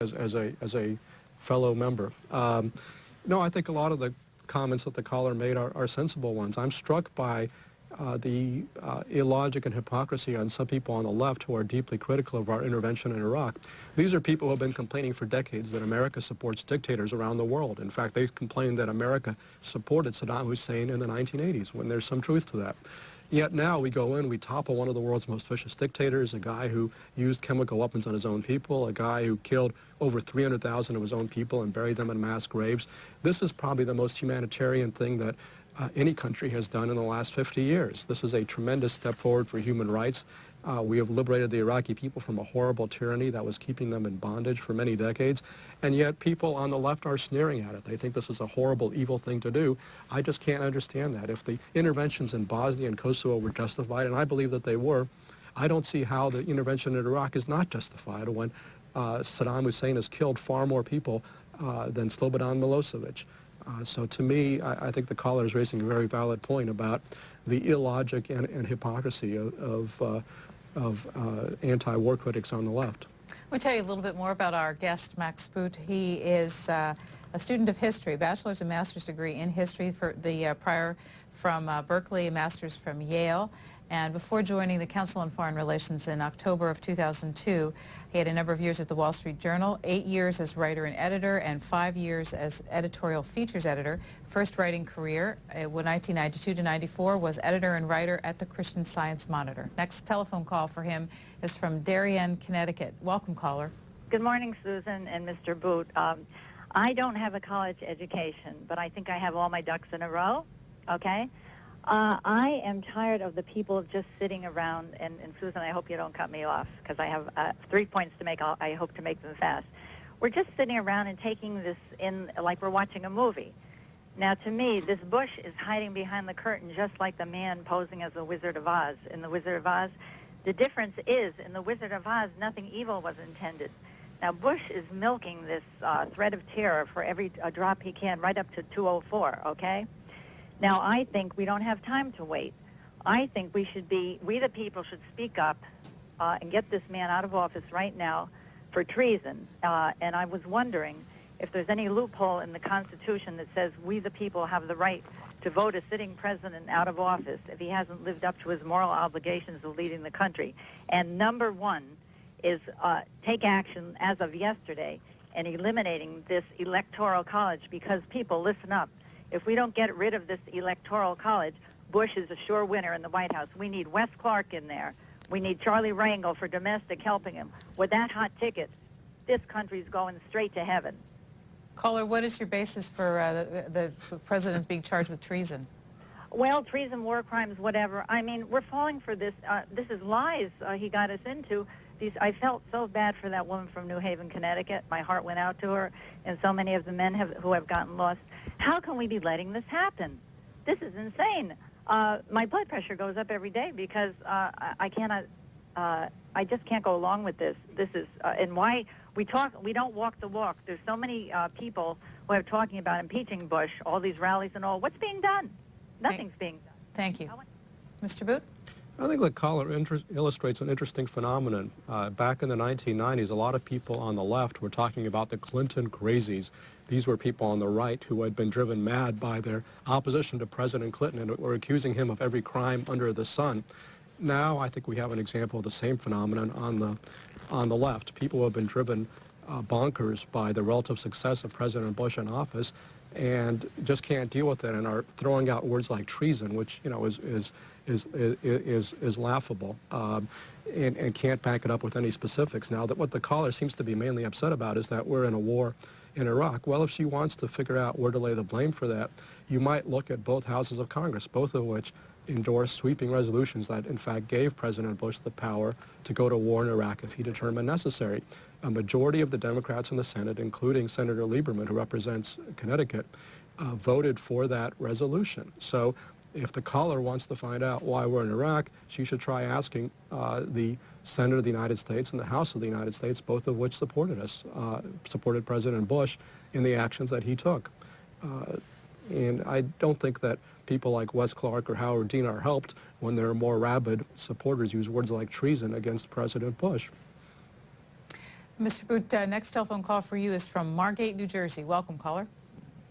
as a fellow member. No, I think a lot of the comments that the caller made are sensible ones. I'm struck by the illogic and hypocrisy on some people on the left who are deeply critical of our intervention in Iraq. These are people who have been complaining for decades that America supports dictators around the world. In fact, they complained that America supported Saddam Hussein in the 1980s, when there's some truth to that. Yet now we go in, we topple one of the world's most vicious dictators, a guy who used chemical weapons on his own people, a guy who killed over 300,000 of his own people and buried them in mass graves. This is probably the most humanitarian thing that any country has done in the last 50 years. This is a tremendous step forward for human rights. We have liberated the Iraqi people from a horrible tyranny that was keeping them in bondage for many decades, and yet people on the left are sneering at it. They think this is a horrible, evil thing to do. I just can't understand that. If the interventions in Bosnia and Kosovo were justified, and I believe that they were, I don't see how the intervention in Iraq is not justified when Saddam Hussein has killed far more people than Slobodan Milosevic. So to me, I think the caller is raising a very valid point about the illogic and hypocrisy of anti-war critics on the left. Let me tell you a little bit more about our guest, Max Boot. He is a student of history, bachelor's and master's degree in history for the prior from Berkeley, a master's from Yale. And before joining the Council on Foreign Relations in October of 2002, he had a number of years at the Wall Street Journal, 8 years as writer and editor, and 5 years as editorial features editor. First writing career, 1992 to 94, was editor and writer at the Christian Science Monitor. Next telephone call for him is from Darien, Connecticut. Welcome, caller. Good morning, Susan and Mr. Boot. I don't have a college education, but I think I have all my ducks in a row, okay? I am tired of the people just sitting around, and Susan, I hope you don't cut me off, because I have 3 points to make. I hope to make them fast. We're just sitting around and taking this in like we're watching a movie. Now, to me, this Bush is hiding behind the curtain just like the man posing as the Wizard of Oz. In the Wizard of Oz, the difference is, in the Wizard of Oz, nothing evil was intended. Now, Bush is milking this thread of terror for every drop he can, right up to 204, okay? Now, I think we don't have time to wait. I think we the people should speak up and get this man out of office right now for treason. And I was wondering if there's any loophole in the Constitution that says we the people have the right to vote a sitting president out of office if he hasn't lived up to his moral obligations of leading the country. And number one is take action as of yesterday in eliminating this electoral college, because people, listen up. If we don't get rid of this electoral college, Bush is a sure winner in the White House. We need Wes Clark in there. We need Charlie Rangel for domestic helping him. With that hot ticket, this country's going straight to heaven. Caller, what is your basis for the president being charged with treason? Well, treason, war crimes, whatever. I mean, we're falling for this. This is lies he got us into. I felt so bad for that woman from New Haven, Connecticut. My heart went out to her, and so many of the men who have gotten lost. How can we be letting this happen? This is insane. My blood pressure goes up every day because I cannot. I just can't go along with this. This is and why we don't walk the walk. There's so many people who are talking about impeaching Bush, all these rallies and all. What's being done? Nothing's being done. Thank you, Mr. Boot. I think the caller illustrates an interesting phenomenon. Back in the 1990s, a lot of people on the left were talking about the Clinton crazies. These were people on the right who had been driven mad by their opposition to President Clinton and were accusing him of every crime under the sun. Now I think we have an example of the same phenomenon on the left. People who have been driven bonkers by the relative success of President Bush in office and just can't deal with it and are throwing out words like treason, which is laughable, and can't back it up with any specifics. Now, that what the caller seems to be mainly upset about is that we're in a war in Iraq. Well, if she wants to figure out where to lay the blame for that, you might look at both houses of Congress, both of which endorsed sweeping resolutions that, in fact, gave President Bush the power to go to war in Iraq if he determined necessary. A majority of the Democrats in the Senate, including Senator Lieberman, who represents Connecticut, voted for that resolution. So if the caller wants to find out why we're in Iraq, she should try asking the Senate of the United States and the House of the United States, both of which supported us, supported President Bush in the actions that he took. And I don't think that people like Wes Clark or Howard Dean are helped when their more rabid supporters use words like treason against President Bush. Mr. Boot, next telephone call for you is from Margate, New Jersey. Welcome, caller.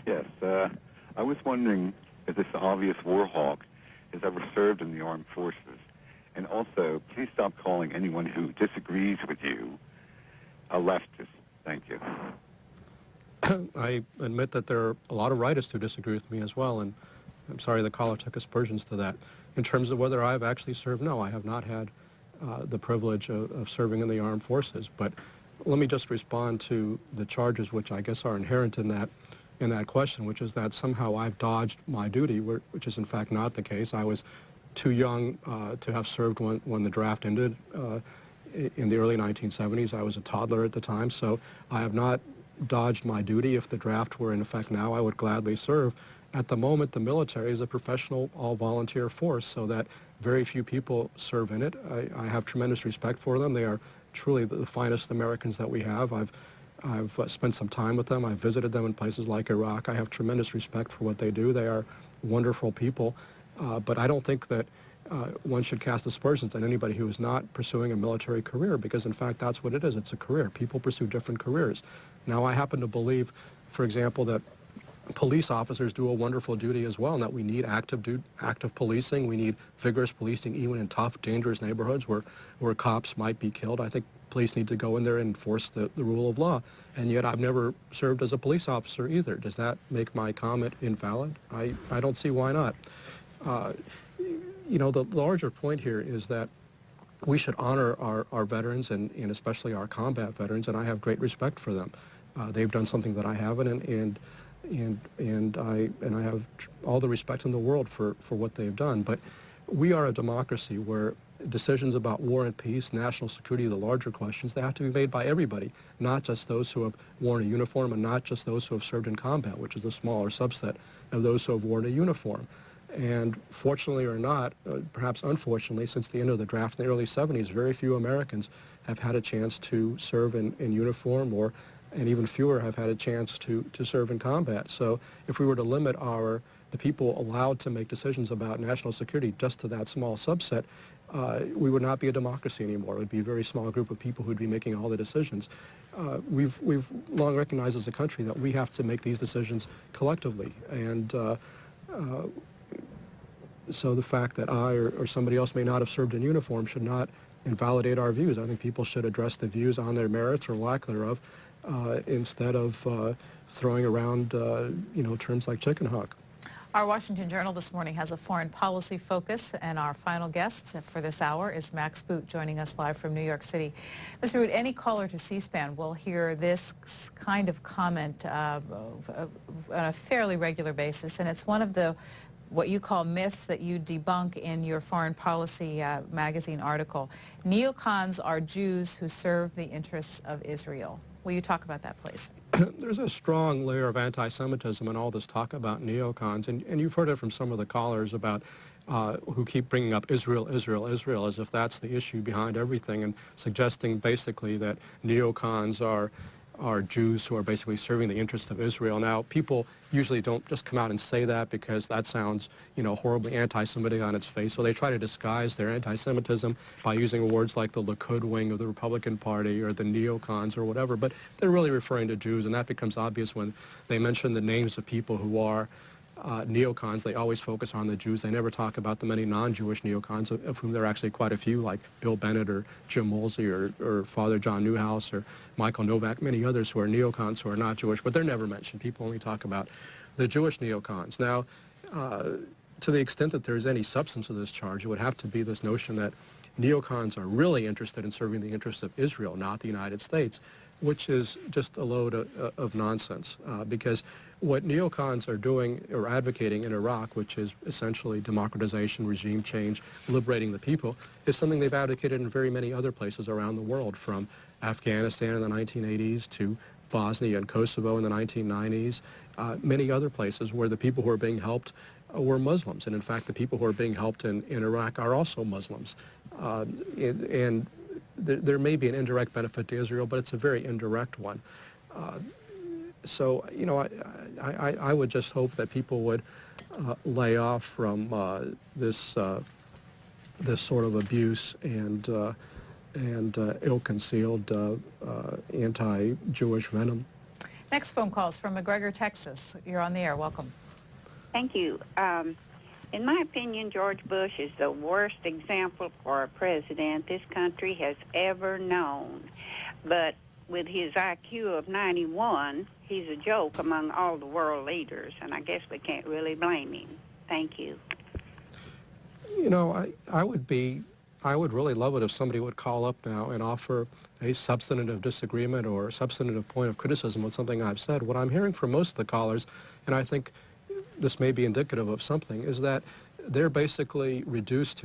Yes, I was wondering if this obvious war hawk has ever served in the armed forces. And also, please stop calling anyone who disagrees with you a leftist. Thank you. I admit that there are a lot of rightists who disagree with me as well, and I'm sorry the caller took aspersions to that. In terms of whether I've actually served, no, I have not had the privilege of serving in the armed forces. But let me just respond to the charges which I guess are inherent in that question, which is that somehow I've dodged my duty, which is in fact not the case. I was too young to have served when the draft ended in the early 1970s. I was a toddler at the time, so I have not dodged my duty. If the draft were in effect now, I would gladly serve. At the moment, the military is a professional, all-volunteer force, so that very few people serve in it. I have tremendous respect for them. They are truly the finest Americans that we have. I've spent some time with them. I've visited them in places like Iraq. I have tremendous respect for what they do. They are wonderful people. But I don't think that one should cast aspersions on anybody who is not pursuing a military career, because in fact that's what it is. It's a career. People pursue different careers. Now, I happen to believe, for example, that police officers do a wonderful duty as well, and that we need active policing. We need vigorous policing even in tough, dangerous neighborhoods where cops might be killed. I think police need to go in there and enforce the rule of law. And yet I've never served as a police officer either. Does that make my comment invalid? I don't see why not. You know, the larger point here is that we should honor our veterans and especially our combat veterans, and I have great respect for them. They've done something that I haven't, and I have all the respect in the world for what they've done. But we are a democracy where decisions about war and peace, national security, the larger questions, they have to be made by everybody, not just those who have worn a uniform and not just those who have served in combat, which is a smaller subset of those who have worn a uniform. And fortunately or not, perhaps unfortunately, since the end of the draft in the early 70s, very few Americans have had a chance to serve in uniform, and even fewer have had a chance to serve in combat. So if we were to limit the people allowed to make decisions about national security just to that small subset, we would not be a democracy anymore. It would be a very small group of people who would be making all the decisions. We've long recognized as a country that we have to make these decisions collectively. And so the fact that I or somebody else may not have served in uniform should not invalidate our views. I think people should address the views on their merits or lack thereof instead of throwing around terms like chicken hawk. Our Washington Journal this morning has a foreign policy focus, and our final guest for this hour is Max Boot, joining us live from New York City. Mr. Boot, any caller to C-SPAN will hear this kind of comment on a fairly regular basis, and it's one of the what you call myths that you debunk in your Foreign Policy magazine article. Neocons are Jews who serve the interests of Israel. Will you talk about that, please? There's a strong layer of anti-Semitism in all this talk about neocons, and you've heard it from some of the callers about who keep bringing up Israel, Israel, Israel, as if that's the issue behind everything, and suggesting basically that neocons are Jews who are basically serving the interests of Israel. Now, people usually don't just come out and say that because that sounds, horribly anti-Semitic on its face. So they try to disguise their anti-Semitism by using words like the Likud wing of the Republican Party or the neocons or whatever. But they're really referring to Jews, and that becomes obvious when they mention the names of people who are neocons. They always focus on the Jews. They never talk about the many non-Jewish neocons, of whom there are actually quite a few, like Bill Bennett or Jim Woolsey or Father John Newhouse or Michael Novak, many others who are neocons who are not Jewish, but they're never mentioned. People only talk about the Jewish neocons. Now, to the extent that there's any substance of this charge, it would have to be this notion that neocons are really interested in serving the interests of Israel, not the United States, which is just a load of nonsense, because what neocons are doing or advocating in Iraq, which is essentially democratization, regime change, liberating the people, is something they've advocated in very many other places around the world, from Afghanistan in the 1980s to Bosnia and Kosovo in the 1990s, many other places where the people who are being helped were Muslims. And in fact, the people who are being helped in Iraq are also Muslims. And there may be an indirect benefit to Israel, but it's a very indirect one. So, I would just hope that people would lay off from this sort of abuse and and ill-concealed anti-Jewish venom. Next phone call is from McGregor, Texas. You're on the air. Welcome. Thank you. In my opinion, George Bush is the worst example for a president this country has ever known. But with his IQ of 91, he's a joke among all the world leaders, and I guess we can't really blame him. Thank you. You know, I would really love it if somebody would call up now and offer a substantive disagreement or a substantive point of criticism with something I've said. What I'm hearing from most of the callers, and I think this may be indicative of something, is that they're basically reduced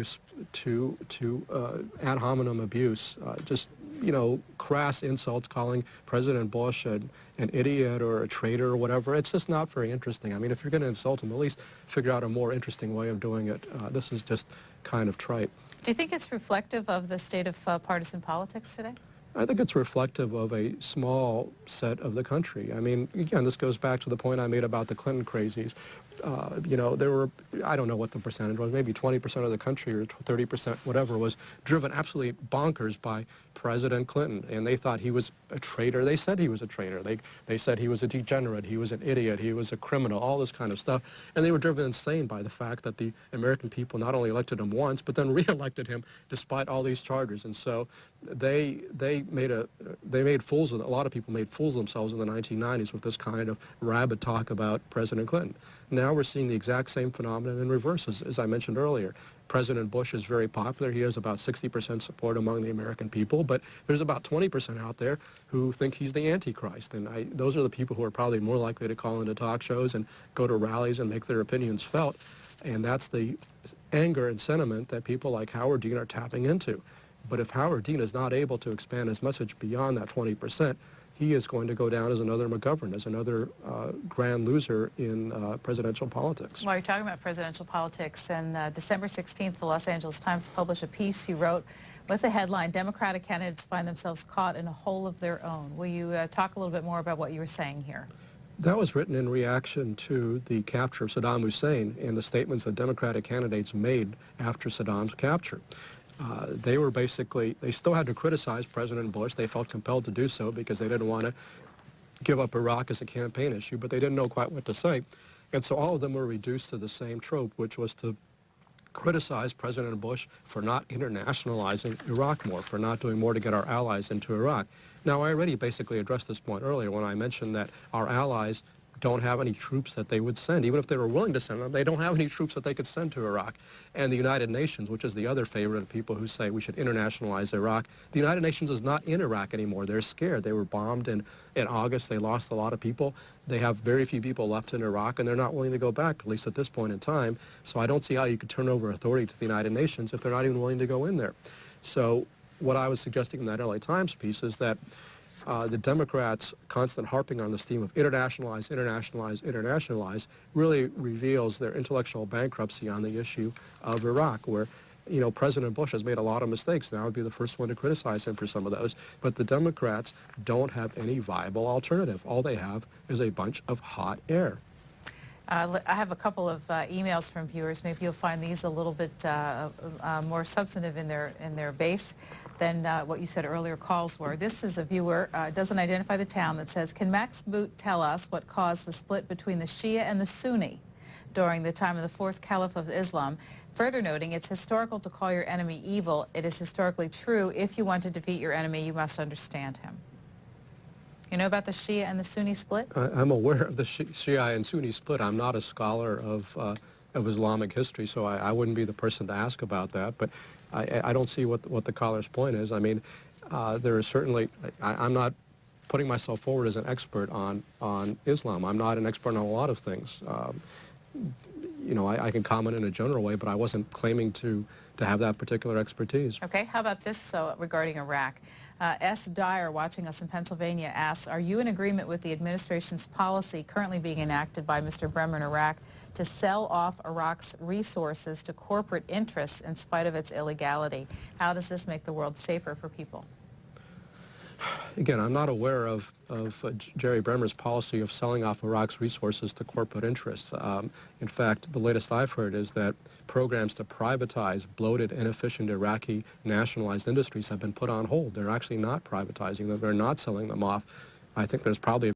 to ad hominem abuse, just, you know, crass insults, calling President Bush an idiot or a traitor or whatever. It's just not very interesting. I mean, if you're going to insult him, at least figure out a more interesting way of doing it. This is just kind of trite. Do you think it's reflective of the state of partisan politics today? I think it's reflective of a small set of the country. I mean, again, this goes back to the point I made about the Clinton crazies. You know, there were, I don't know what the percentage was, maybe 20% of the country or 30%, whatever, was driven absolutely bonkers by President Clinton. And they thought he was a traitor. They said he was a traitor. They said he was a degenerate, he was an idiot, he was a criminal, all this kind of stuff. And they were driven insane by the fact that the American people not only elected him once, but then re-elected him despite all these charges. And so they made fools of, a lot of people made fools of themselves in the 1990s with this kind of rabid talk about President Clinton. Now we're seeing the exact same phenomenon in reverse, as I mentioned earlier. President Bush is very popular. He has about 60% support among the American people, but there's about 20% out there who think he's the Antichrist. And those are the people who are probably more likely to call into talk shows and go to rallies and make their opinions felt. And that's the anger and sentiment that people like Howard Dean are tapping into. But if Howard Dean is not able to expand his message beyond that 20%, he is going to go down as another McGovern, as another grand loser in presidential politics. While you're talking about presidential politics, on December 16th, the Los Angeles Times published a piece you wrote with the headline, Democratic candidates find themselves caught in a hole of their own. Will you talk a little bit more about what you were saying here? That was written in reaction to the capture of Saddam Hussein and the statements that Democratic candidates made after Saddam's capture. They were basically, they still had to criticize President Bush. They felt compelled to do so because they didn't want to give up Iraq as a campaign issue, but they didn't know quite what to say. And so all of them were reduced to the same trope, which was to criticize President Bush for not internationalizing Iraq more, for not doing more to get our allies into Iraq. Now, I already basically addressed this point earlier when I mentioned that our allies don't have any troops that they would send. Even if they were willing to send them, they don't have any troops that they could send to Iraq. And the United Nations, which is the other favorite of people who say we should internationalize Iraq, the United Nations is not in Iraq anymore. They're scared. They were bombed in August. They lost a lot of people. They have very few people left in Iraq, and they're not willing to go back, at least at this point in time. So I don't see how you could turn over authority to the United Nations if they're not even willing to go in there. So what I was suggesting in that LA Times piece is that the Democrats' constant harping on this theme of internationalize, internationalize, internationalize really reveals their intellectual bankruptcy on the issue of Iraq, where, you know, President Bush has made a lot of mistakes. Now I would be the first one to criticize him for some of those. But the Democrats don't have any viable alternative. All they have is a bunch of hot air. I have a couple of emails from viewers. Maybe you'll find these a little bit more substantive in their base than what you said earlier calls were. This is a viewer, doesn't identify the town, that says, can Max Boot tell us what caused the split between the Shia and the Sunni during the time of the fourth Caliph of Islam? Further noting, it's historical to call your enemy evil. It is historically true. If you want to defeat your enemy, you must understand him. You know about the Shia and the Sunni split? I'm aware of the Shia and Sunni split. I'm not a scholar of Islamic history, so I wouldn't be the person to ask about that. But I don't see what the caller's point is. I mean, there is certainly, I'm not putting myself forward as an expert on Islam. I'm not an expert on a lot of things. You know, I can comment in a general way, but I wasn't claiming to have that particular expertise. Okay, how about this regarding Iraq? S. Dyer, watching us in Pennsylvania, asks, are you in agreement with the administration's policy currently being enacted by Mr. Bremer in Iraq to sell off Iraq's resources to corporate interests in spite of its illegality? How does this make the world safer for people? Again, I'm not aware of Jerry Bremer's policy of selling off Iraq's resources to corporate interests. In fact, the latest I've heard is that programs to privatize bloated, inefficient Iraqi nationalized industries have been put on hold. They're actually not privatizing them. They're not selling them off. I think there's probably